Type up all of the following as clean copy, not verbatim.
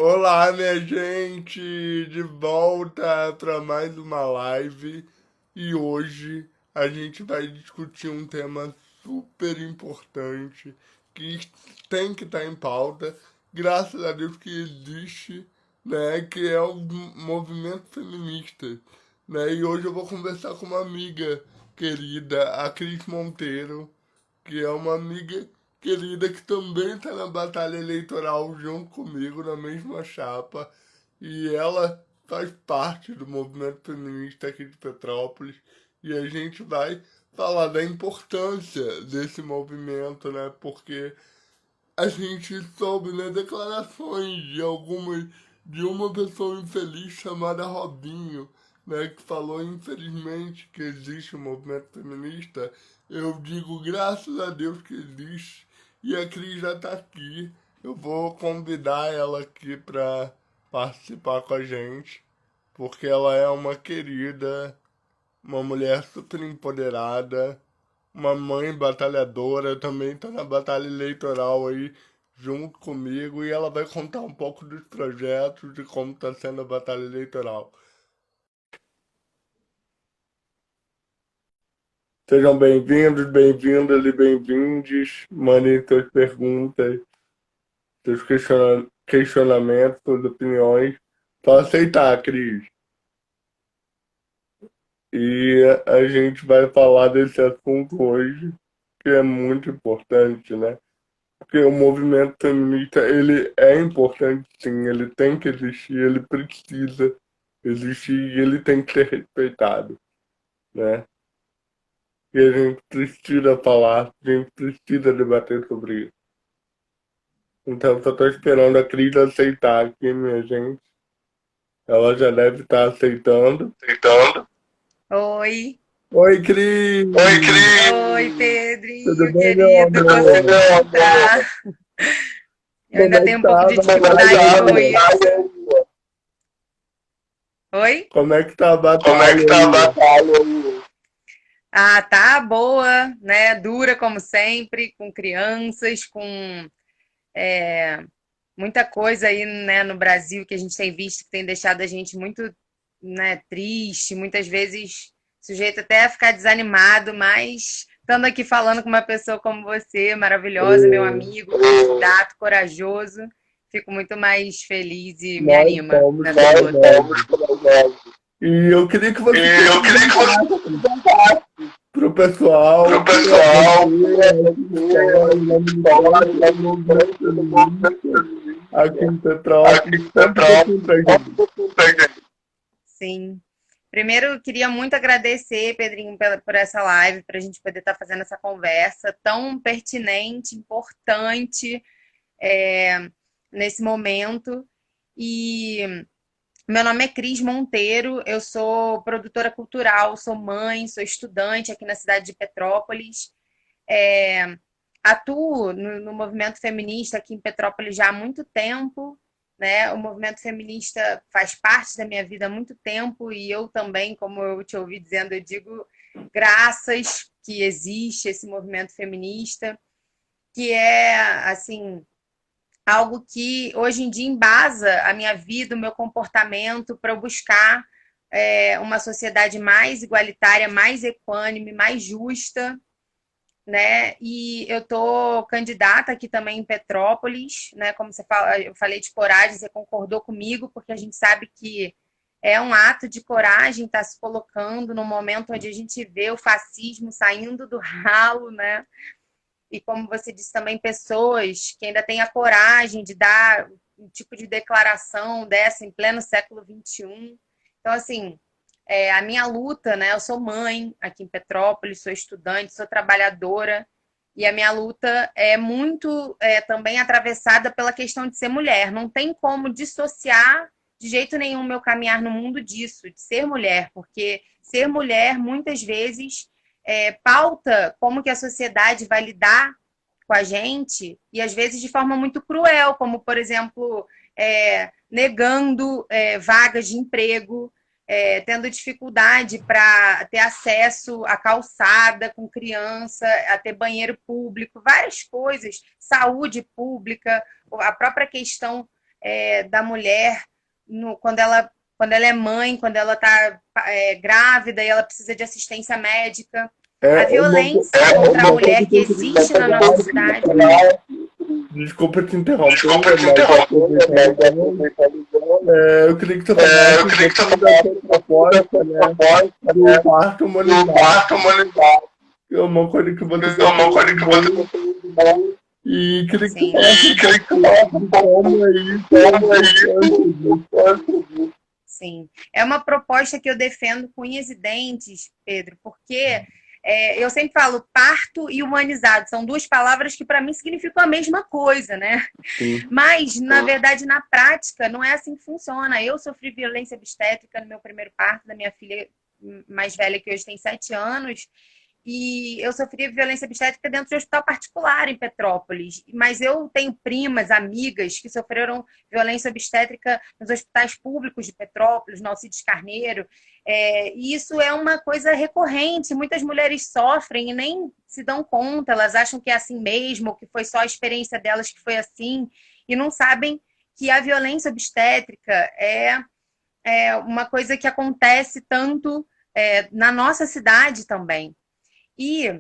Olá, minha gente, de volta para mais uma live e hoje a gente vai discutir um tema super importante que tem que estar em pauta, graças a Deus que existe, né, que é o movimento feminista, né? E hoje eu vou conversar com uma amiga querida, a Cris Monteiro, que é uma amiga querida que também está na batalha eleitoral junto comigo, na mesma chapa, e ela faz parte do movimento feminista aqui de Petrópolis, e a gente vai falar da importância desse movimento, né? Porque a gente soube, né, declarações de uma pessoa infeliz chamada Robinho, né, que falou infelizmente que existe um movimento feminista. Eu digo graças a Deus que existe e a Cris já está aqui. Eu vou convidar ela aqui para participar com a gente, porque ela é uma querida, uma mulher super empoderada, uma mãe batalhadora, também está na batalha eleitoral aí junto comigo e ela vai contar um pouco dos projetos, de como está sendo a batalha eleitoral. Sejam bem-vindos, bem-vindas e bem-vindes. Mandem suas perguntas, seus questionamentos, suas opiniões. Só aceitar, Cris. E a gente vai falar desse assunto hoje, que é muito importante, né? Porque o movimento feminista, ele é importante sim, ele tem que existir, ele precisa existir e ele tem que ser respeitado, né? E a gente precisa falar, a gente precisa debater sobre isso. Então, só tô esperando a Cris aceitar aqui, minha gente. Ela já deve estar aceitando. Aceitando. Oi. Oi, Cris! Oi, Cris! Oi, Tudo Pedrinho, bem, meu querido, consegui amor? entrar. Eu Como ainda é que tenho um pouco tá a de dificuldade com batalha? isso. Oi? Como é que tá a Como é que batalha tá a aí? batalha aí? Ah, tá boa, né? Dura como sempre, com crianças, com é, muita coisa aí, né, no Brasil que a gente tem visto que tem deixado a gente muito, né, triste, muitas vezes sujeito até a ficar desanimado, mas estando aqui falando com uma pessoa como você, maravilhosa, meu amigo, candidato, corajoso, fico muito mais feliz e me Nós anima somos nessa luta. corajosos. E eu queria que você se Eu queria que você apresentasse pro pessoal pro quem é pessoal você, a sua história conhecer na militância do movimento do movimento feminista aqui feminista em aqui Petrópolis. em Conta um pouquinho Petrópolis. pra gente. Sim. Primeiro, eu queria muito agradecer, Pedrinho, por essa live, para a gente poder estar fazendo essa conversa tão pertinente, importante nesse momento. E meu nome é Cris Monteiro, eu sou produtora cultural, sou mãe, sou estudante aqui na cidade de Petrópolis. É, atuo no movimento feminista aqui em Petrópolis já há muito tempo, né? O movimento feminista faz parte da minha vida há muito tempo e eu também, como eu te ouvi dizendo, eu digo graças que existe esse movimento feminista, que é assim algo que hoje em dia embasa a minha vida, o meu comportamento para eu buscar uma sociedade mais igualitária, mais equânime, mais justa, né? E eu tô candidata aqui também em Petrópolis, né? Como você fala, eu falei de coragem, você concordou comigo, porque a gente sabe que é um ato de coragem estar se colocando no momento onde a gente vê o fascismo saindo do ralo, né? E como você disse também, pessoas que ainda têm a coragem de dar um tipo de declaração dessa em pleno século XXI. Então, assim, a minha luta, né? Eu sou mãe aqui em Petrópolis, sou estudante, sou trabalhadora, e a minha luta é muito também atravessada pela questão de ser mulher. Não tem como dissociar de jeito nenhum meu caminhar no mundo disso, de ser mulher, porque ser mulher muitas vezes pauta como que a sociedade vai lidar com a gente, e às vezes de forma muito cruel, como, por exemplo, negando vagas de emprego, tendo dificuldade para ter acesso à calçada com criança, a ter banheiro público, várias coisas, saúde pública, a própria questão da mulher quando ela é mãe, quando ela está grávida e ela precisa de assistência médica. A violência contra a mulher que existe na nossa cidade. Desculpa te interromper, eu queria que você falasse da proposta, né, do parto humanizado. É uma coisa que você e queria que você falasse como é isso. Sim, é uma proposta que eu defendo com unhas e dentes, Pedro, porque eu sempre falo parto e humanizado, são duas palavras que para mim significam a mesma coisa, né? Sim. Mas, na verdade, na prática, não é assim que funciona. Eu sofri violência obstétrica no meu primeiro parto da minha filha mais velha, que hoje tem 7 anos, e eu sofri violência obstétrica dentro de um hospital particular em Petrópolis. Mas eu tenho primas, amigas que sofreram violência obstétrica nos hospitais públicos de Petrópolis, no Alcides Carneiro. E isso é uma coisa recorrente. Muitas mulheres sofrem e nem se dão conta. Elas acham que é assim mesmo, ou que foi só a experiência delas que foi assim, e não sabem que a violência obstétrica é uma coisa que acontece tanto na nossa cidade também. E,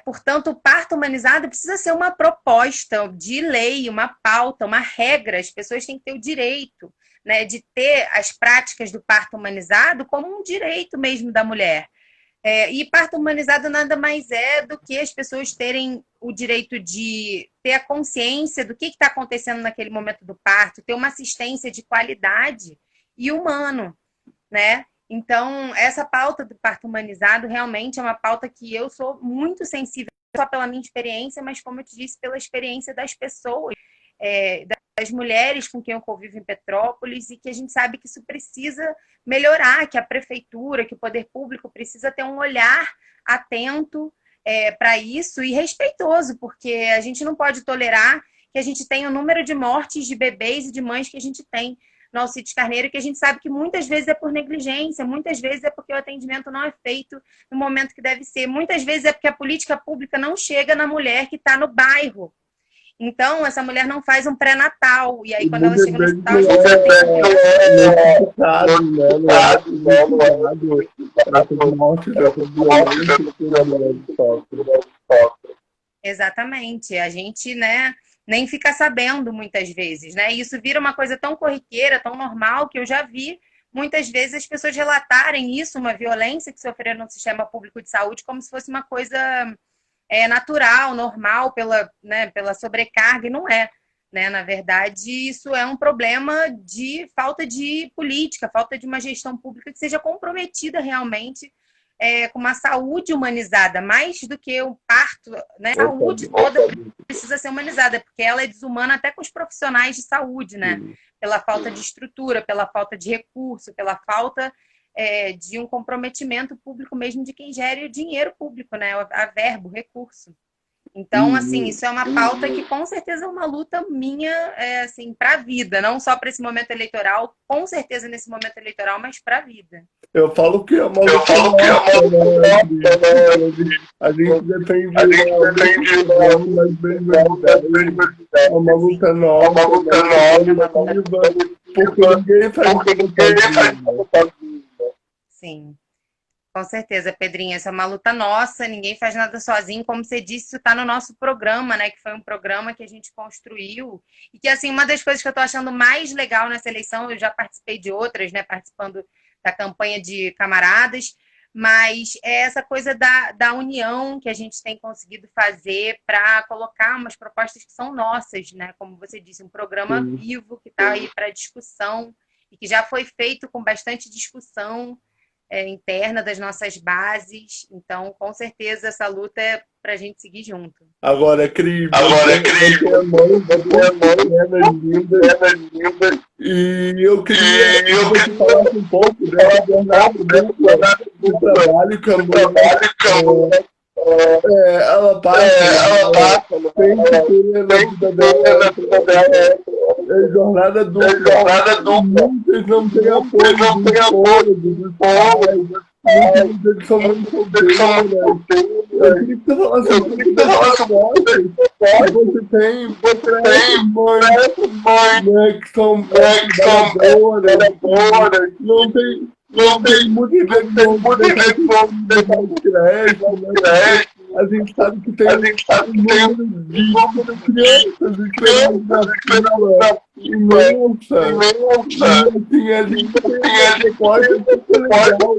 portanto, o parto humanizado precisa ser uma proposta de lei, uma pauta, uma regra. As pessoas têm que ter o direito, né, de ter as práticas do parto humanizado como um direito mesmo da mulher. E parto humanizado nada mais é do que as pessoas terem o direito de ter a consciência do que está acontecendo naquele momento do parto, ter uma assistência de qualidade e humano, né? Então, essa pauta do parto humanizado realmente é uma pauta que eu sou muito sensível, não só pela minha experiência, mas, como eu te disse, pela experiência das pessoas, das mulheres com quem eu convivo em Petrópolis, e que a gente sabe que isso precisa melhorar, que a prefeitura, que o poder público precisa ter um olhar atento para isso e respeitoso, porque a gente não pode tolerar que a gente tenha o número de mortes de bebês e de mães que a gente tem no Alcides Carneiro, que a gente sabe que muitas vezes é por negligência, muitas vezes é porque o atendimento não é feito no momento que deve ser, muitas vezes é porque a política pública não chega na mulher que está no bairro. Então, essa mulher não faz um pré-natal, e aí quando ela chega no hospital, a gente Exatamente, a gente, né, nem fica sabendo muitas vezes, né? E isso vira uma coisa tão corriqueira, tão normal, que eu já vi muitas vezes as pessoas relatarem isso, uma violência que sofreram no sistema público de saúde, como se fosse uma coisa natural, normal, pela sobrecarga, e não é. Né? Na verdade, isso é um problema de falta de política, falta de uma gestão pública que seja comprometida realmente com uma saúde humanizada, mais do que o parto, né? A saúde toda precisa ser humanizada, porque ela é desumana até com os profissionais de saúde, né? Pela falta de estrutura, pela falta de recurso, pela falta de um comprometimento público mesmo de quem gere o dinheiro público, né? A verbo, recurso. Então, assim, isso é uma pauta que com certeza é uma luta minha, assim, para a vida, não só para esse momento eleitoral, com certeza nesse momento eleitoral, mas para a vida. Eu falo que é uma luta a gente depende é uma luta nova, porque ninguém faz Sim. Com certeza, Pedrinha, essa é uma luta nossa, ninguém faz nada sozinho, como você disse, isso está no nosso programa, né, que foi um programa que a gente construiu, e que, assim, uma das coisas que eu estou achando mais legal nessa eleição, eu já participei de outras, né, participando da campanha de camaradas, mas é essa coisa da união que a gente tem conseguido fazer para colocar umas propostas que são nossas, né, como você disse, um programa vivo que está aí para discussão, e que já foi feito com bastante discussão, interna das nossas bases. Então, com certeza, essa luta é para a gente seguir junto. Agora, Cris, e eu queria que você falasse um pouco dessa jornada do trabalho que ela passa, tem que ter na vida dela, jornada dupla. Muitas não têm apoio dos pais, muitas vezes são muito solteiras. Eu queria que você falasse um pouco das propostas que você tem para essas mães, né, que são trabalhadoras, não tem muitas vezes vão deixar de creche, né? A gente sabe que tem um número de crianças esperando na fila imensa. E assim, a gente tem uma proposta super legal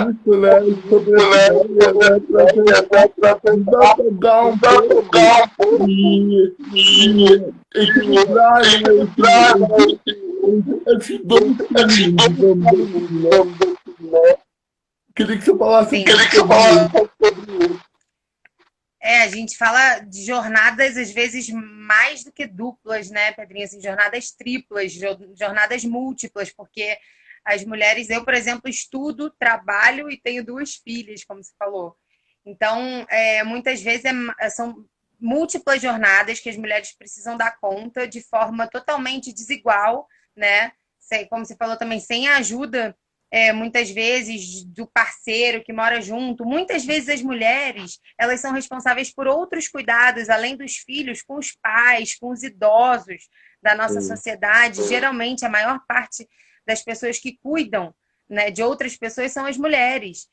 isso, né? Sobre essa ideia, né? Para tentar pegar um pouco e equilibrar, né? Esses dois caminhos, digamos assim, né? Queria que você falasse um Sim. pouco sobre isso. A gente fala de jornadas, às vezes, mais do que duplas, né, Pedrinho? Assim, jornadas triplas, jornadas múltiplas, porque as mulheres, eu, por exemplo, estudo, trabalho e tenho 2 filhas, como você falou. Então, muitas vezes são múltiplas jornadas que as mulheres precisam dar conta de forma totalmente desigual, né? Como você falou também, sem a ajuda muitas vezes do parceiro que mora junto. Muitas vezes as mulheres, elas são responsáveis por outros cuidados, além dos filhos, com os pais, com os idosos da nossa sociedade. Geralmente, a maior parte das pessoas que cuidam, né, de outras pessoas são as mulheres.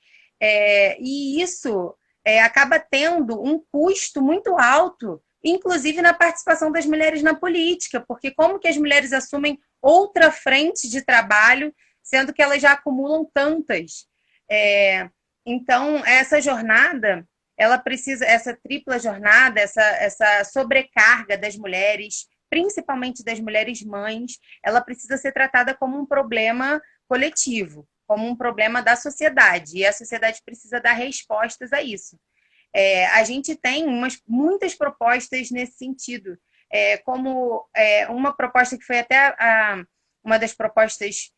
E isso acaba tendo um custo muito alto, inclusive na participação das mulheres na política, porque como que as mulheres assumem outra frente de trabalho sendo que elas já acumulam tantas. Então, essa jornada, ela precisa, essa tripla jornada, essa sobrecarga das mulheres, principalmente das mulheres mães, ela precisa ser tratada como um problema coletivo, como um problema da sociedade, e a sociedade precisa dar respostas a isso. A gente tem muitas propostas nesse sentido, como uma proposta que foi até uma das propostas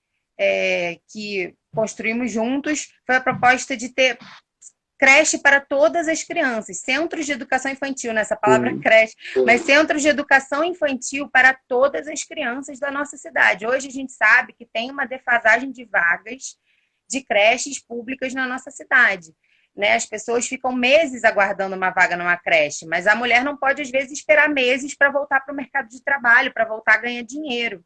que construímos juntos, foi a proposta de ter creche para todas as crianças, centros de educação infantil, nessa palavra creche, mas centros de educação infantil para todas as crianças da nossa cidade. Hoje a gente sabe que tem uma defasagem de vagas de creches públicas na nossa cidade. Né? As pessoas ficam meses aguardando uma vaga numa creche, mas a mulher não pode, às vezes, esperar meses para voltar para o mercado de trabalho, para voltar a ganhar dinheiro.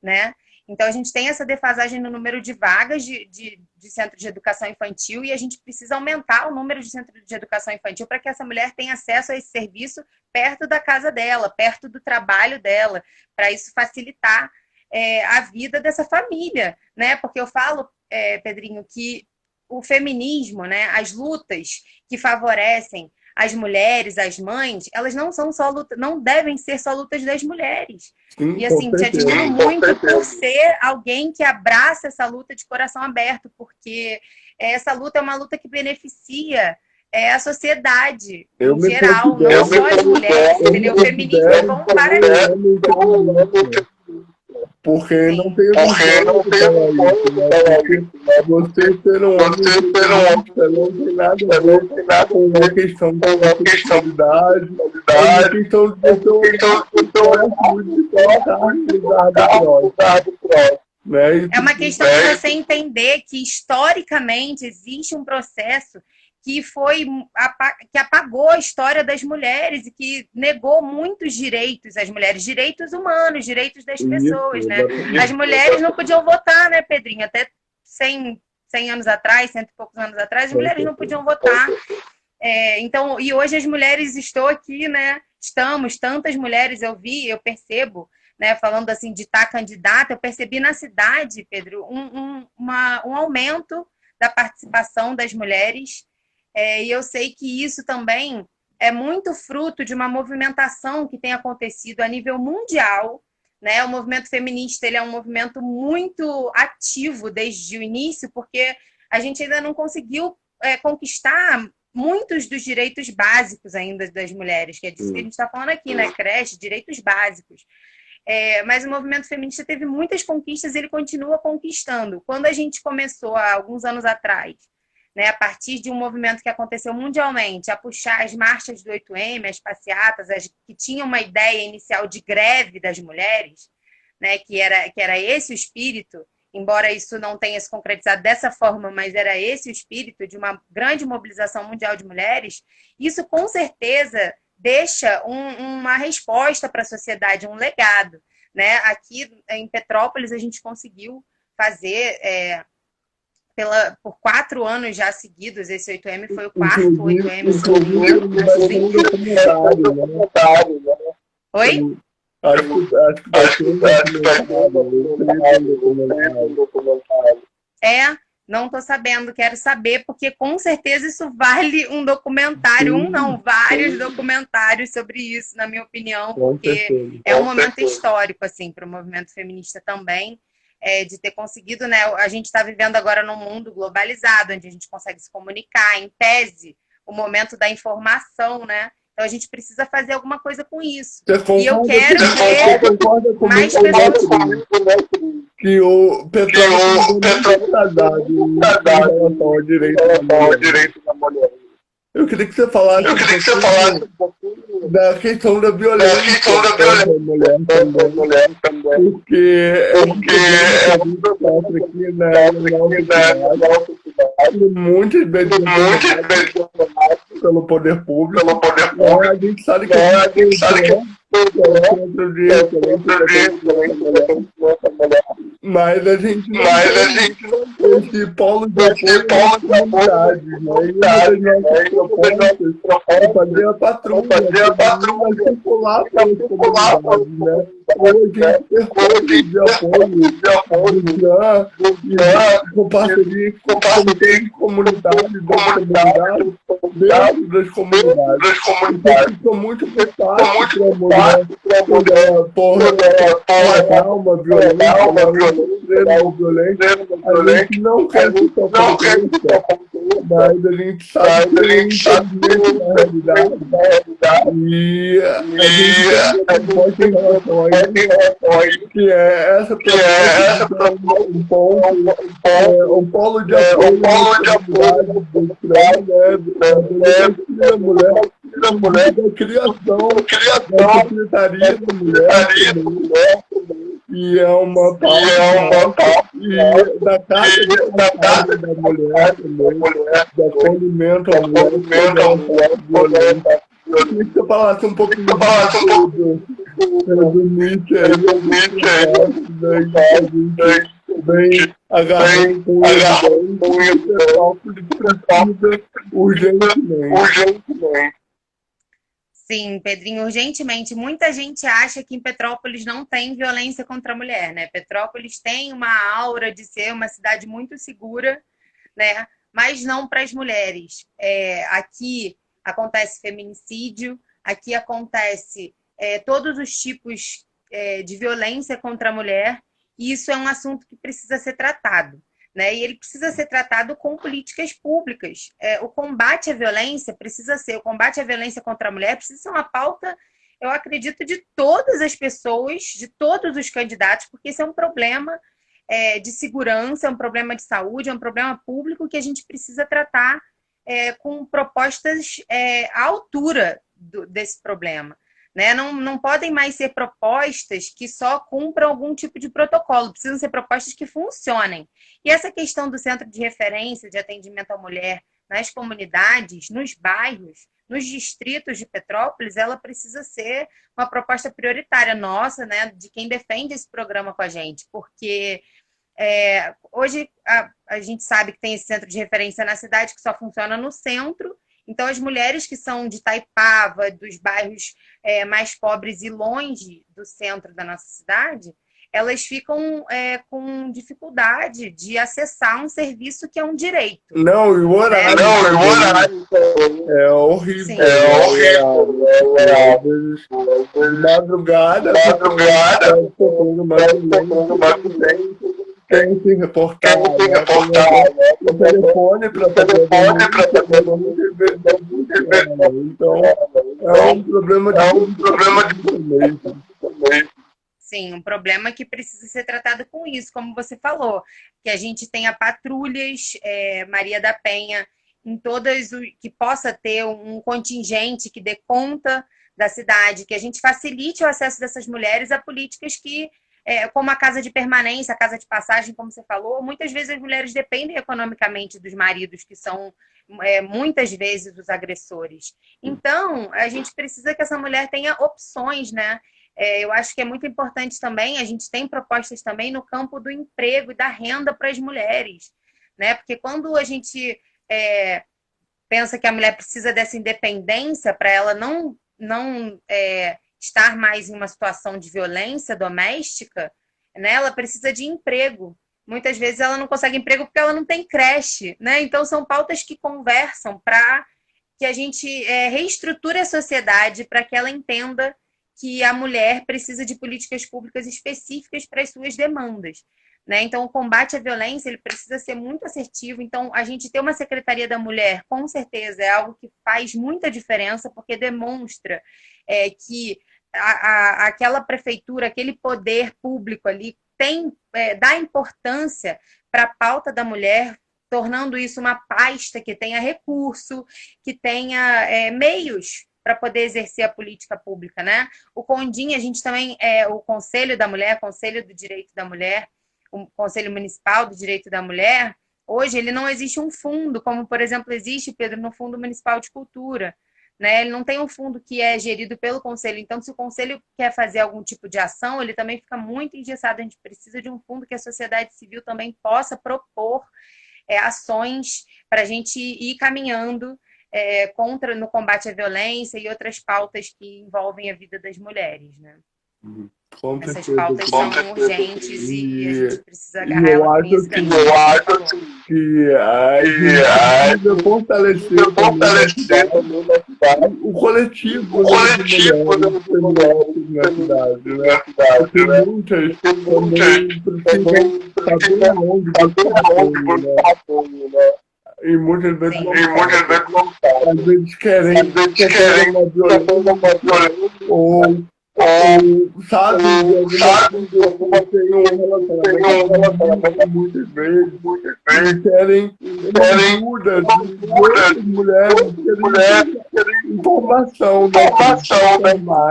Né? Então, a gente tem essa defasagem no número de vagas de centro de educação infantil e a gente precisa aumentar o número de centros de educação infantil para que essa mulher tenha acesso a esse serviço perto da casa dela, perto do trabalho dela, para isso facilitar a vida dessa família. Né? Porque eu falo, Pedrinho, que o feminismo, né, as lutas que favorecem as mulheres, as mães, elas não são só lutas, não devem ser só lutas das mulheres. Sim, e assim, te admiro muito por ser alguém que abraça essa luta de coração aberto, porque essa luta é uma luta que beneficia a sociedade em geral, não só as mulheres, entendeu? O feminismo é bom para isso. Porque não tem o que falar isso, né? Porque você ser um homem não tem nada a ver com uma questão de sexualidade, é uma questão de né? É uma questão de você entender que historicamente existe um processo que apagou a história das mulheres e que negou muitos direitos às mulheres, direitos humanos, direitos das pessoas, né? As mulheres não podiam votar, né, Pedrinho? Até 100 anos atrás, 100 e poucos anos atrás, as mulheres não podiam votar. Então, e hoje as mulheres estão aqui, né? Estamos, tantas mulheres, eu percebo, né, falando assim de estar candidata, eu percebi na cidade, Pedro, um aumento da participação das mulheres. E eu sei que isso também é muito fruto de uma movimentação que tem acontecido a nível mundial. Né? O movimento feminista ele é um movimento muito ativo desde o início, porque a gente ainda não conseguiu conquistar muitos dos direitos básicos ainda das mulheres, que é disso que a gente está falando aqui, né? Creche, direitos básicos. Mas o movimento feminista teve muitas conquistas e ele continua conquistando. Quando a gente começou, há alguns anos atrás, né, a partir de um movimento que aconteceu mundialmente, a puxar as marchas do 8M, as passeatas, que tinham uma ideia inicial de greve das mulheres, né, que era esse o espírito, embora isso não tenha se concretizado dessa forma, mas era esse o espírito de uma grande mobilização mundial de mulheres, isso com certeza deixa uma resposta para a sociedade, um legado. Né? Aqui em Petrópolis a gente conseguiu fazer por 4 anos já seguidos, esse 8M foi o quarto 8M seguido. Oi? Acho que vai ser um documentário. Não tô sabendo, quero saber, porque com certeza isso vale um documentário, vários documentários sobre isso, na minha opinião, porque é um momento histórico, assim, para o movimento feminista também, de ter conseguido, né? A gente está vivendo agora num mundo globalizado, onde a gente consegue se comunicar, em tese, o momento da informação, né? Então a gente precisa fazer alguma coisa com isso. E eu quero ver mais pessoas. Que o Petrópolis está dado em relação ao direito da mulher. Eu queria que você falasse um pouquinho da questão da violência da mulher também. Porque é um problema aqui na nossa cidade, muitas vezes pelo poder público. A gente sabe que mas a gente não tem esse polo de apoio nas comunidades, né? E uma das nossas propostas é fazer a patrulha, circular pelas comunidades, né? Hoje a gente percorre de apoio do GAN, com parceria com comitês comunitários dentro das comunidades. Então fica muito fácil para a mulher pagar uma violência, a gente não quer que isso aconteça, mas a gente sabe que na realidade, e a gente pode em relação a isso, que é essa um polo de apoio da mulher, da criação, da secretaria da mulher, e é uma pauta e da casa da mulher também, do acolhimento à mulher, eu queria que você falasse um pouquinho do Nietzsche aí, bem agarrando com urgentemente. Sim, Pedrinho, urgentemente. Muita gente acha que em Petrópolis não tem violência contra a mulher, né? Petrópolis tem uma aura de ser uma cidade muito segura, né? Mas não para as mulheres. Aqui acontece feminicídio, aqui acontece todos os tipos de violência contra a mulher, e isso é um assunto que precisa ser tratado. Né? E ele precisa ser tratado com políticas públicas. O combate à violência o combate à violência contra a mulher precisa ser uma pauta, eu acredito, de todas as pessoas, de todos os candidatos, porque esse é um problema de segurança, é um problema de saúde, é um problema público que a gente precisa tratar com propostas à altura desse problema. Né? Não podem mais ser propostas que só cumpram algum tipo de protocolo, precisam ser propostas que funcionem. E essa questão do centro de referência de atendimento à mulher nas comunidades, nos bairros, nos distritos de Petrópolis, ela precisa ser uma proposta prioritária nossa, né, de quem defende esse programa com a gente, porque hoje a gente sabe que tem esse centro de referência na cidade que só funciona no centro. Então, as mulheres que são de Itaipava, dos bairros mais pobres e longe do centro da nossa cidade, elas ficam com dificuldade de acessar um serviço que é um direito. Não, e o horário. É horrível. Sim. Madrugada, tem que reportar, o telefone para fazer então é um problema de Sim, um problema que precisa ser tratado com isso, como você falou, que a gente tenha patrulhas Maria da Penha em todas que possa ter um contingente que dê conta da cidade, que a gente facilite o acesso dessas mulheres a políticas que como a casa de permanência, a casa de passagem, como você falou, muitas vezes as mulheres dependem economicamente dos maridos, que são muitas vezes os agressores. Então, a gente precisa que essa mulher tenha opções, né? Eu acho que é muito importante também, a gente tem propostas também no campo do emprego e da renda para as mulheres, né? Porque quando a gente pensa que a mulher precisa dessa independência para ela não estar mais em uma situação de violência doméstica, né? Ela precisa de emprego. Muitas vezes ela não consegue emprego porque ela não tem creche, né? Então são pautas que conversam para que a gente reestruture a sociedade para que ela entenda que a mulher precisa de políticas públicas específicas para as suas demandas, né? Então, o combate à violência ele precisa ser muito assertivo. Então, a gente ter uma Secretaria da Mulher, com certeza, é algo que faz muita diferença, porque demonstra que aquela prefeitura, aquele poder público ali, dá importância para a pauta da mulher, tornando isso uma pasta que tenha recurso, que tenha meios para poder exercer a política pública, né? O CONDIM, a gente também, o Conselho da Mulher, Conselho do Direito da Mulher, o Conselho Municipal do Direito da Mulher, hoje ele não existe um fundo, como, por exemplo, existe, Pedro, no Fundo Municipal de Cultura, né? Ele não tem um fundo que é gerido pelo Conselho. Então, se o Conselho quer fazer algum tipo de ação, ele também fica muito engessado. A gente precisa de um fundo que a sociedade civil também possa propor ações para a gente ir caminhando no combate à violência e outras pautas que envolvem a vida das mulheres, né? Com Essas certeza. pautas são urgentes e a gente precisa E agarrar eu ela acho nisso. que a gente precisa fortalecer também na cidade o coletivo de mulheres na cidade, né? Porque muitas também precisam saber onde buscar apoio, né? E muitas vezes não sabem. Às vezes querem uma violência ou sabe, de alguma coisa tem um relacionamento muitas vezes e querem ajuda de outras mulheres, querem informação, né?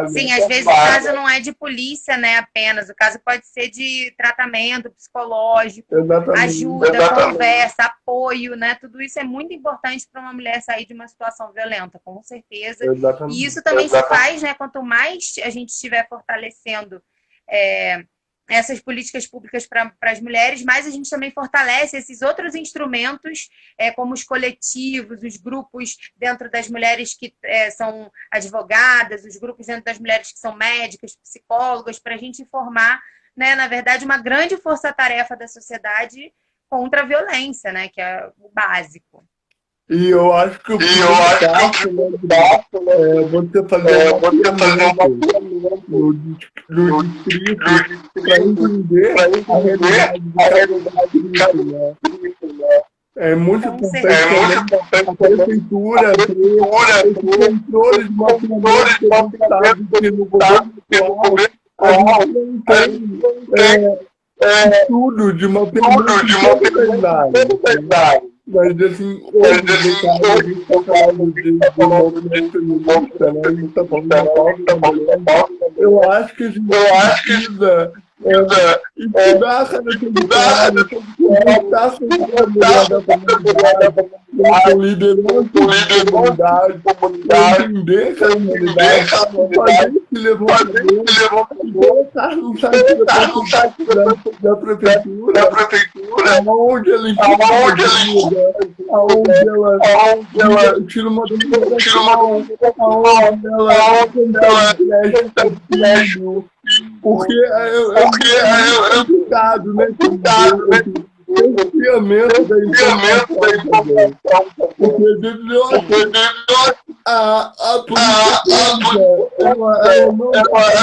Sim, às vezes o caso não é de polícia, né, apenas, o caso pode ser de tratamento psicológico, ajuda, conversa, apoio, né, tudo isso é muito importante para uma mulher sair de uma situação violenta, com certeza. E isso também se faz, né, quanto mais a gente estiver fortalecendo essas políticas públicas para as mulheres, mais a gente também fortalece esses outros instrumentos, como os coletivos, os grupos dentro das mulheres que são advogadas, os grupos dentro das mulheres que são médicas, psicólogas, para a gente formar, né, na verdade, uma grande força-tarefa da sociedade contra a violência, né, que é o básico. E eu acho que o primeiro passo, né, você fazer um mapeamento no distrito para entender a realidade de cada distrito, né? É muito importante a prefeitura ter esse controle de mapeamento que a gente sabe que no governo atual a gente não tem estudo de mapeamento de todas as áreas. Mas assim, hoje a gente está falando de movimento feminista, né? A gente está falando da pauta, eu acho que a gente precisa estudar cada território, conversar com a mulher da comunidade, com liderança de comunidade, entender essa comunidade, fazer esse levantamento e colocar no site da prefeitura, onde ela encontra aonde ela tira uma documentação, aonde ela tenta crédito, porque é complicado, né? O confiamento da informação, porque a polícia ela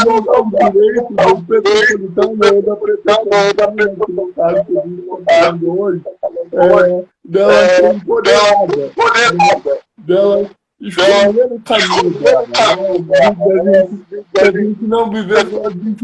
não dá o direito do metropolitano ou da prefeitura, no caso que a gente está falando hoje, dela ser empoderada, dela escolher o caminho dela, né? Da gente não viver só de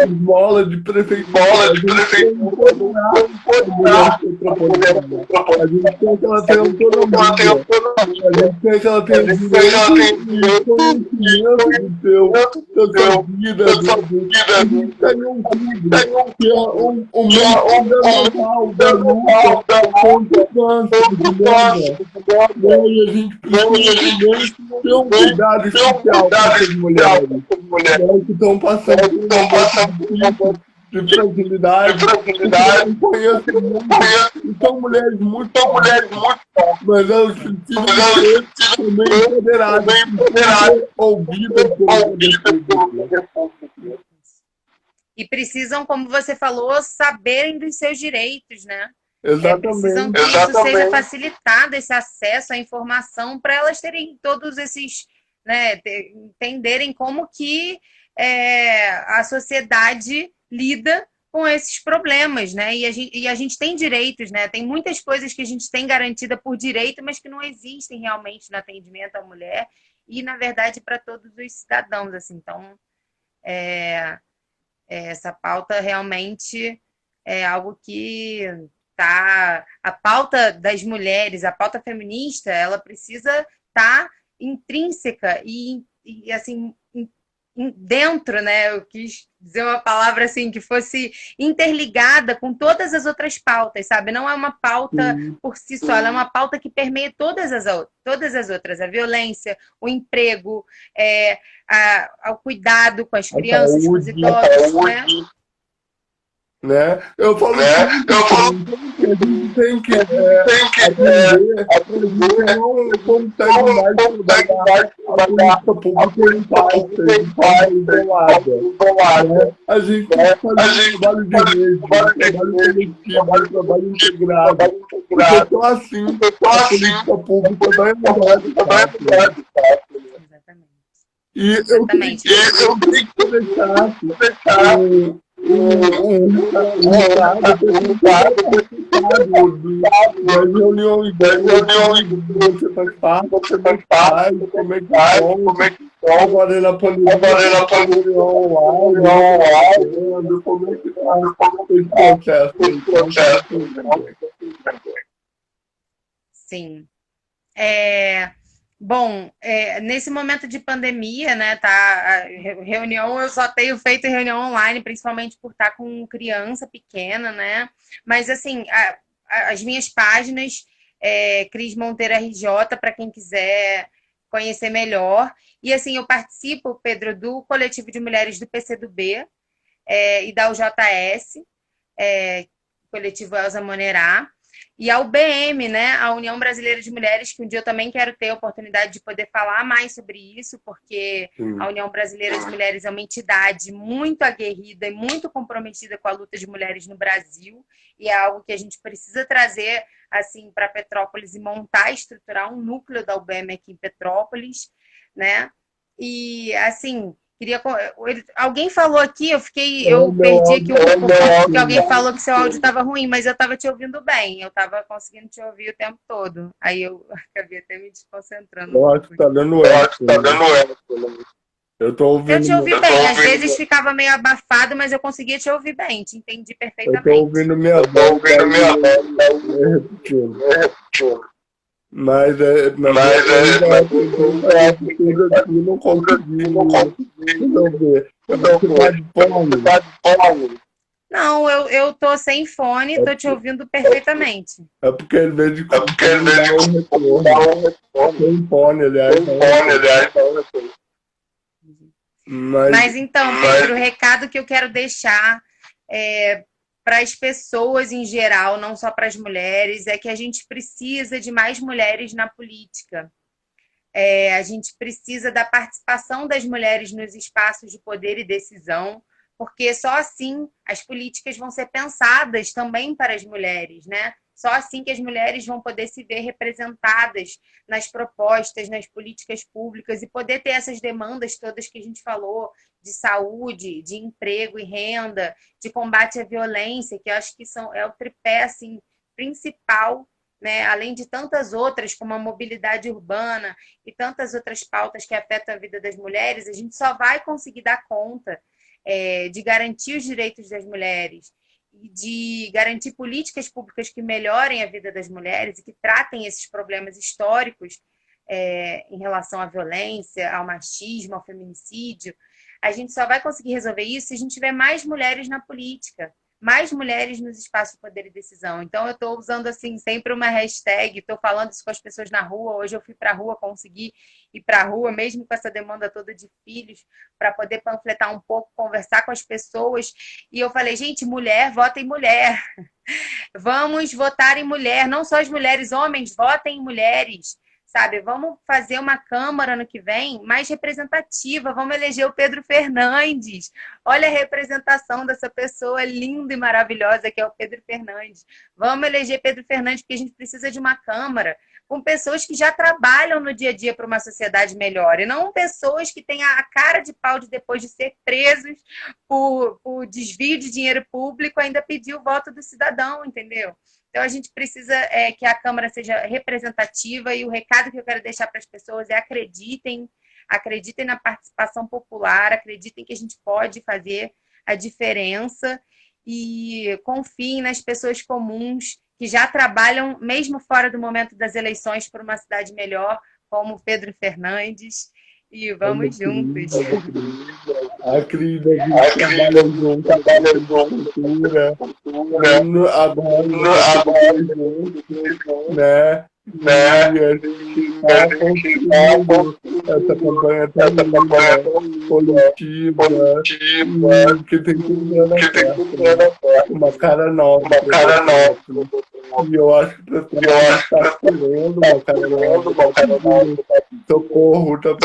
esmola de prefeitura. A gente tem que empoderar a mulher ser propositiva. A gente quer que ela tenha autonomia. A gente quer que ela tenha direito e conhecimento da sua vida, a gente tem um clube, que é um meio fundamental da luta contra o câncer de mama. E a gente precisa também ter um cuidado especial com essas mulheres, né, que estão passando por um momento de fragilidade, que não conhecem muito, e são mulheres muito fortes, mas elas precisam ser também empoderadas, precisam ser ouvidas pelo poder público. E precisam, como você falou, saberem dos seus direitos, né? Precisam Exatamente. que isso seja facilitado, esse acesso à informação, para elas terem todos esses, né, entenderem como que a sociedade lida com esses problemas, né? E a gente tem direitos, né? Tem muitas coisas que a gente tem garantida por direito, mas que não existem realmente no atendimento à mulher e, na verdade, para todos os cidadãos, assim. Então, essa pauta realmente é algo que tá, a pauta das mulheres, a pauta feminista, ela precisa estar intrínseca e assim dentro, né? Eu quis dizer uma palavra assim que fosse interligada com todas as outras pautas, sabe? Não é uma pauta por si só, ela é uma pauta que permeia todas as outras, a violência, o emprego, o cuidado com as crianças, com os idosos, né? Eu falo que a gente tem que aprender a gente não consegue mais trabalhar a política pública em paz, isolada. Né? A gente tem que fazer um trabalho de rede, um trabalho coletivo, um trabalho integrado. Porque só assim a política pública vai mudar de fato. E eu queria que você deixasse um recado das reuniões que você faz parte, como é que está agora na pandemia, reunião online, como é que está esse processo? Sim. Bom, nesse momento de pandemia, né, tá, reunião, eu só tenho feito reunião online, principalmente por estar com criança pequena, né, mas assim, as minhas páginas, Cris Monteiro RJ, para quem quiser conhecer melhor, e assim, eu participo, Pedro, do coletivo de mulheres do PCdoB e da UJS, coletivo Elza Monerá, e a UBM, né, a União Brasileira de Mulheres, que um dia eu também quero ter a oportunidade de poder falar mais sobre isso, porque a União Brasileira de Mulheres é uma entidade muito aguerrida e muito comprometida com a luta de mulheres no Brasil, e é algo que a gente precisa trazer assim para Petrópolis e montar, estruturar um núcleo da UBM aqui em Petrópolis, né? E assim, alguém falou aqui, eu perdi aqui porque alguém falou que seu áudio estava ruim, mas eu estava te ouvindo bem, eu estava conseguindo te ouvir o tempo todo. Aí eu acabei até me desconcentrando. Eu acho que tá dando eco. Eu tô ouvindo. Eu te ouvi bem, às vezes ficava meio abafado, mas eu conseguia te ouvir bem, te entendi perfeitamente. Eu tô ouvindo minha voz repetindo. Mas aqui não consegui resolver. Você tá de fome? Não, eu tô sem fone, tô te ouvindo perfeitamente. É porque às vezes dá um retorno. Sem fone, aliás. Mas então, Pedro, o recado que eu quero deixar para as pessoas em geral, não só para as mulheres, é que a gente precisa de mais mulheres na política. A gente precisa da participação das mulheres nos espaços de poder e decisão, porque só assim as políticas vão ser pensadas também para as mulheres, né? Só assim que as mulheres vão poder se ver representadas nas propostas, nas políticas públicas e poder ter essas demandas todas que a gente falou, de saúde, de emprego e renda, de combate à violência, que eu acho que é o tripé assim, principal né? Além de tantas outras, como a mobilidade urbana e tantas outras pautas que afetam a vida das mulheres, a gente só vai conseguir dar conta de garantir os direitos das mulheres e de garantir políticas públicas que melhorem a vida das mulheres e que tratem esses problemas históricos em relação à violência, ao machismo, ao feminicídio. A gente só vai conseguir resolver isso se a gente tiver mais mulheres na política, mais mulheres nos espaços de poder e decisão. Então, eu estou usando assim sempre uma hashtag, estou falando isso com as pessoas na rua. Hoje eu fui para a rua, consegui ir para a rua, mesmo com essa demanda toda de filhos, para poder panfletar um pouco, conversar com as pessoas. E eu falei, gente, mulher, vota em mulher. Vamos votar em mulher, não só as mulheres, homens, votem em mulheres. Sabe, vamos fazer uma Câmara no que vem mais representativa, vamos eleger o Pedro Fernandes. Olha a representação dessa pessoa linda e maravilhosa que é o Pedro Fernandes. Vamos eleger Pedro Fernandes porque a gente precisa de uma Câmara com pessoas que já trabalham no dia a dia para uma sociedade melhor, e não pessoas que têm a cara de pau de, depois de ser presos por desvio de dinheiro público, ainda pedir o voto do cidadão, entendeu? Então, a gente precisa que a Câmara seja representativa, e o recado que eu quero deixar para as pessoas é acreditem na participação popular, acreditem que a gente pode fazer a diferença e confiem nas pessoas comuns que já trabalham, mesmo fora do momento das eleições, por uma cidade melhor, como Pedro Fernandes, e vamos juntos. A Cris, a gente trabalha junto, cultura, agora juntos, né? E a gente está construindo essa campanha tão linda, coletiva, que tem tudo dando certo. Uma cara nova. E eu acho que o pessoal está querendo uma cara nova. Socorro, tá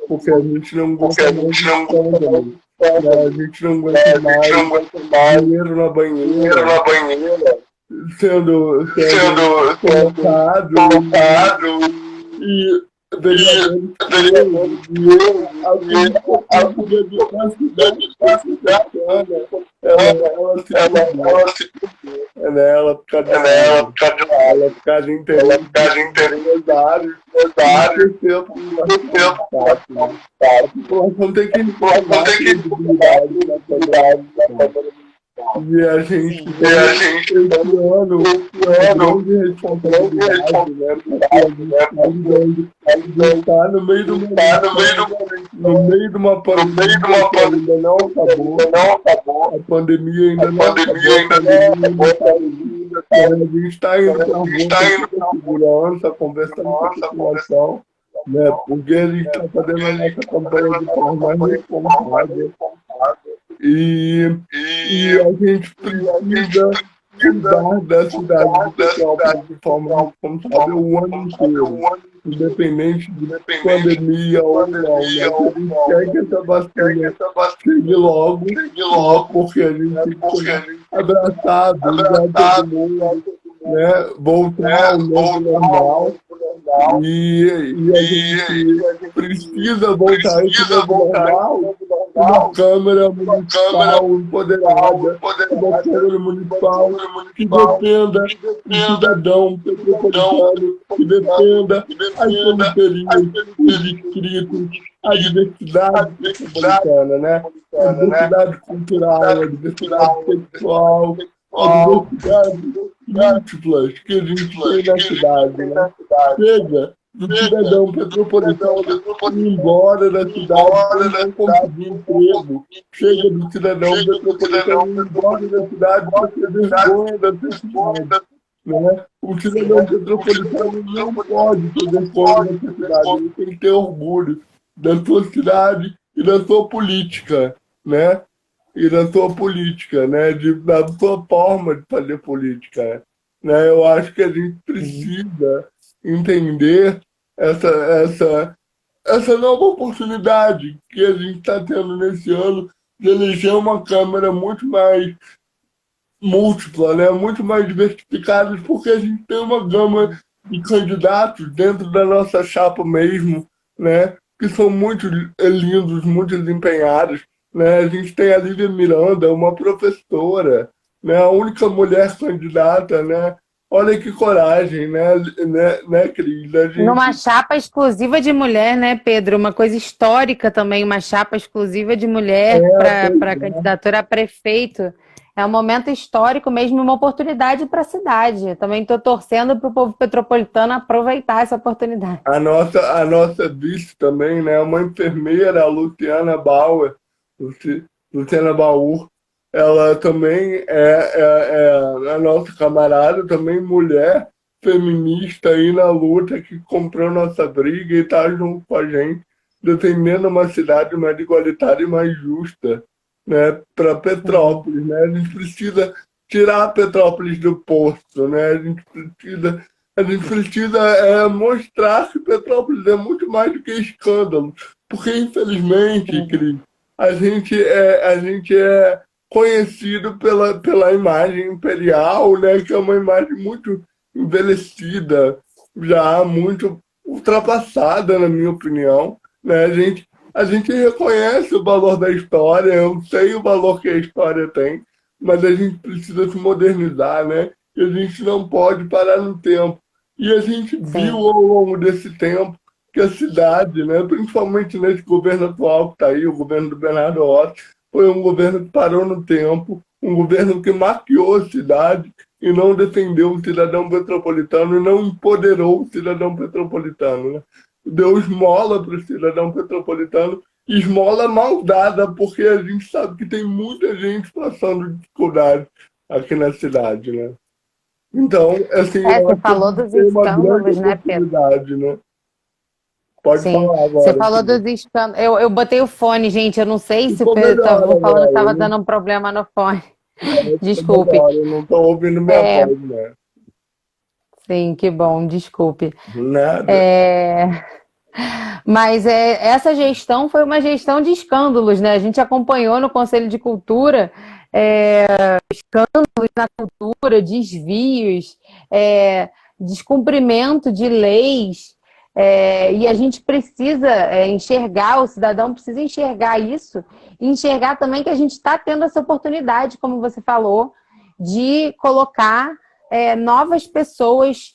porque a gente não gosta mais de escândalo. A gente não aguenta mais dinheiro na banheira sendo colocado e vereadores ela fica de interesse a população tem que e a gente esse ano grande responsabilidade, né? Porque a gente está no meio de uma pandemia que ainda não acabou. A pandemia ainda não acabou. A gente está indo para a rua com segurança, conversando com a população, né? Porque a gente está fazendo a nossa campanha de forma mais responsável. E a gente precisa cuidar da cidade pessoal de forma responsável o ano inteiro, independente de pandemia ou não. A gente quer que essa vacina chegue logo, porque a gente tem que ser abraçado, todo mundo, né? Voltar ao novo normal. E a gente precisa voltar a esse novo normal. Uma Câmara Municipal empoderada, uma Câmara Municipal que defenda o cidadão metropolitano, que defenda as periferias, os distritos, a diversidade metropolitana, né? A diversidade cultural, a diversidade sexual, a diversidade múltiplas que a gente tem na cidade, né? Chega do cidadão metropolitano ir embora da cidade não conseguir emprego. Chega do cidadão metropolitano ir embora da cidade para ter vergonha da sua cidade. Né? O cidadão metropolitano não pode ter vergonha da sua cidade. Ele tem que ter orgulho da sua cidade e da sua política, né? E da sua política, né? Da sua forma de fazer política, né? Eu acho que a gente precisa entender essa nova oportunidade que a gente está tendo nesse ano de eleger uma Câmara muito mais múltipla, né? Muito mais diversificada, porque a gente tem uma gama de candidatos dentro da nossa chapa mesmo, né? Que são muito lindos, muito desempenhados, né? A gente tem a Lívia Miranda, uma professora, né? A única mulher candidata, né? Olha que coragem, né, Cris? A Numa gente chapa exclusiva de mulher, né, Pedro? Uma coisa histórica também, uma chapa exclusiva de mulher pois para candidatura a prefeito. É um momento histórico mesmo, uma oportunidade para a cidade. Também estou torcendo para o povo petropolitano aproveitar essa oportunidade. a nossa vice também, né? Uma enfermeira, a Luciana Bauer, Luciana Baur, ela também é a nossa camarada, também mulher feminista aí na luta, que comprou nossa briga e está junto com a gente, defendendo uma cidade mais igualitária e mais justa, né? Para Sim, Petrópolis, né? A gente precisa tirar Petrópolis do posto, né? A gente precisa mostrar que Petrópolis é muito mais do que escândalo. Porque, infelizmente, sim. Cris, a gente é conhecido pela imagem imperial, né? Que é uma imagem muito envelhecida, já muito ultrapassada, na minha opinião. Né? A gente reconhece o valor da história, eu sei o valor que a história tem, mas a gente precisa se modernizar, né? E a gente não pode parar no tempo. E a gente viu Sim. ao longo desse tempo que a cidade, né, principalmente nesse governo atual que está aí, o governo do Bernardo Rossi, foi um governo que parou no tempo, um governo que maquiou a cidade e não defendeu o cidadão petropolitano e não empoderou o cidadão petropolitano. Né? Deu esmola para o cidadão petropolitano, esmola mal dada, porque a gente sabe que tem muita gente passando dificuldade aqui na cidade, né? Então, assim, É, eu você acho que a falou gente dos tem uma grande escândalos, né, Pedro? oportunidade, né? Pode Sim. falar Você agora, falou dos filho. escândalos. Eu botei o fone, gente. Eu não sei se Ficou melhor estavam falando que agora, estava né? dando um problema no fone. Ficou Desculpe. melhor, eu não estou ouvindo minha É, voz, né? sim, que bom, desculpe. Nada. Mas essa gestão foi uma gestão de escândalos, né? A gente acompanhou no Conselho de Cultura na cultura, desvios, descumprimento de leis, e a gente precisa enxergar, o cidadão precisa enxergar isso, e enxergar também que a gente está tendo essa oportunidade, como você falou, de colocar novas pessoas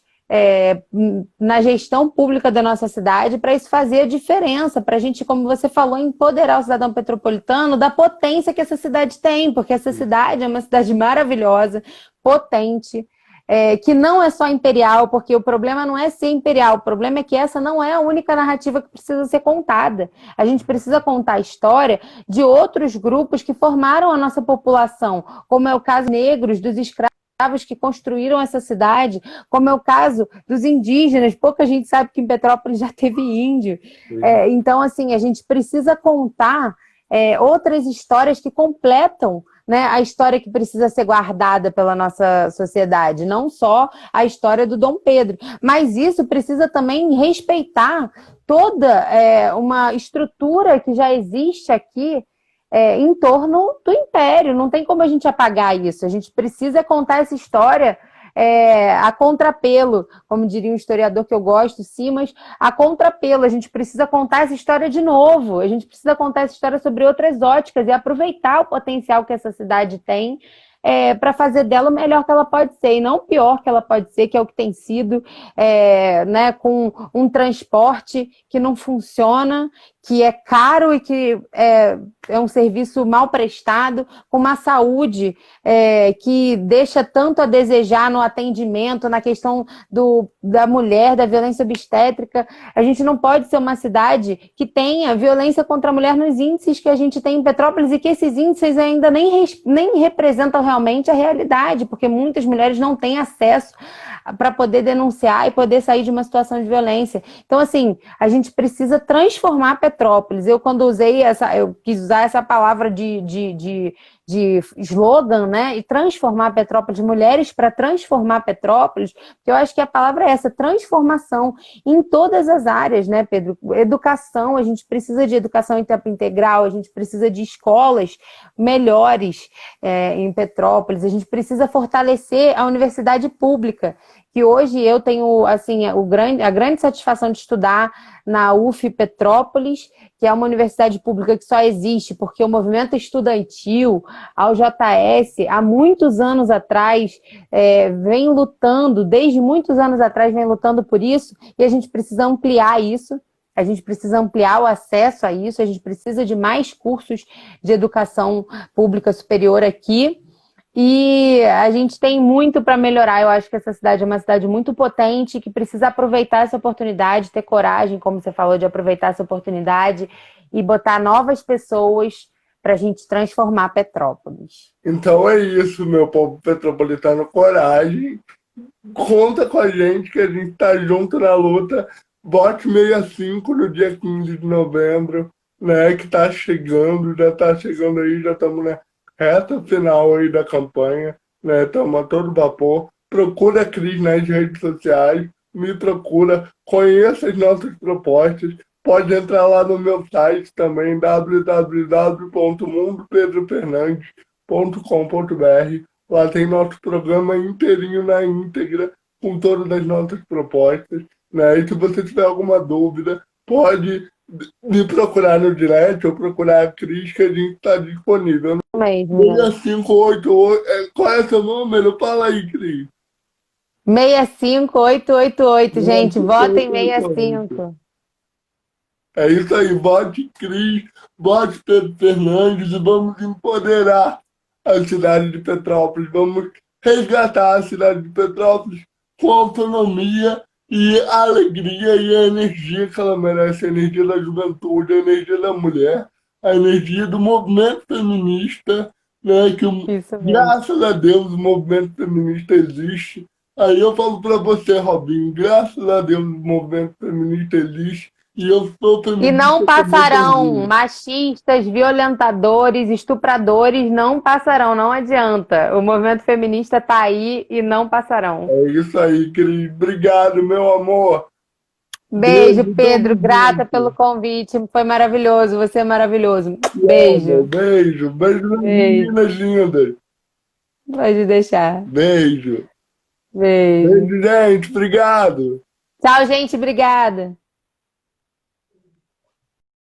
na gestão pública da nossa cidade para isso fazer a diferença, para a gente, como você falou, empoderar o cidadão petropolitano da potência que essa cidade tem, porque essa cidade é uma cidade maravilhosa, potente, que não é só imperial, porque o problema não é ser imperial, o problema é que essa não é a única narrativa que precisa ser contada. A gente precisa contar a história de outros grupos que formaram a nossa população, como é o caso negros, dos escravos que construíram essa cidade, como é o caso dos indígenas. Pouca gente sabe que em Petrópolis já teve índio. Então, assim, a gente precisa contar outras histórias que completam, né, a história que precisa ser guardada pela nossa sociedade, não só a história do Dom Pedro. Mas isso precisa também respeitar toda uma estrutura que já existe aqui em torno do Império. Não tem como a gente apagar isso. A gente precisa contar essa história a contrapelo, como diria um historiador que eu gosto, Simas, a contrapelo. A gente precisa contar essa história de novo. A gente precisa contar essa história sobre outras óticas e aproveitar o potencial que essa cidade tem para fazer dela o melhor que ela pode ser e não o pior que ela pode ser, que é o que tem sido, né, com um transporte que não funciona, que é caro e que é um serviço mal prestado, com uma saúde que deixa tanto a desejar no atendimento, na questão da mulher, da violência obstétrica. A gente não pode ser uma cidade que tenha violência contra a mulher nos índices que a gente tem em Petrópolis e que esses índices ainda nem representam realmente a realidade, porque muitas mulheres não têm acesso para poder denunciar e poder sair de uma situação de violência. Então, assim, a gente precisa transformar Petrópolis. Eu, quando eu quis usar essa palavra de slogan, né? E transformar Petrópolis, mulheres para transformar Petrópolis, porque eu acho que a palavra é essa, transformação em todas as áreas, né, Pedro? Educação, a gente precisa de educação em tempo integral, a gente precisa de escolas melhores em Petrópolis, a gente precisa fortalecer a universidade pública, que hoje eu tenho assim a grande satisfação de estudar na UF Petrópolis, que é uma universidade pública que só existe porque o movimento estudantil, ao JS, há muitos anos atrás, vem lutando, desde muitos anos atrás, vem lutando por isso, e a gente precisa ampliar isso. A gente precisa ampliar o acesso a isso, a gente precisa de mais cursos de educação pública superior aqui. E a gente tem muito para melhorar. Eu acho que essa cidade é uma cidade muito potente, que precisa aproveitar essa oportunidade, ter coragem, como você falou, de aproveitar essa oportunidade e botar novas pessoas para a gente transformar Petrópolis. Então é isso, meu povo petropolitano, coragem. Conta com a gente tá junto na luta. Bote 65 no dia 15 de novembro, né? Que tá chegando, já tá chegando aí, já estamos na reta final aí da campanha, né? Estamos a todo vapor. Procura a Cris nas redes sociais, me procura, conheça as nossas propostas. Pode entrar lá no meu site também, www.mundopedrofernandes.com.br. Lá tem nosso programa inteirinho na íntegra, com todas as nossas propostas, né? E se você tiver alguma dúvida, pode me procurar no direct ou procurar a Cris, que a gente está disponível. Mesmo, né? 6588, qual é seu número? Fala aí, Cris. 65888, gente, votem 6588. 65. É isso aí, vote Cris, vote Pedro Fernandes e vamos empoderar a cidade de Petrópolis, vamos resgatar a cidade de Petrópolis com autonomia e a alegria e a energia que ela merece, a energia da juventude, a energia da mulher, a energia do movimento feminista, né, Isso mesmo. graças a Deus o movimento feminista existe. Aí eu falo para você, Robinho, graças a Deus o movimento feminista existe. E eu sou E feminista não passarão também. machistas, violentadores, estupradores, não passarão, não adianta. O movimento feminista está aí e não passarão. É isso aí, Cris. Obrigado, meu amor. Beijo, Beijo, Pedro. tamo Grata junto. pelo convite. Foi maravilhoso. Você é maravilhoso. Te amo, Beijo. beijo. Beijo nas Beijo. meninas lindas. Pode deixar. Beijo. Beijo. Beijo, gente. Obrigado. Tchau, gente. Obrigada.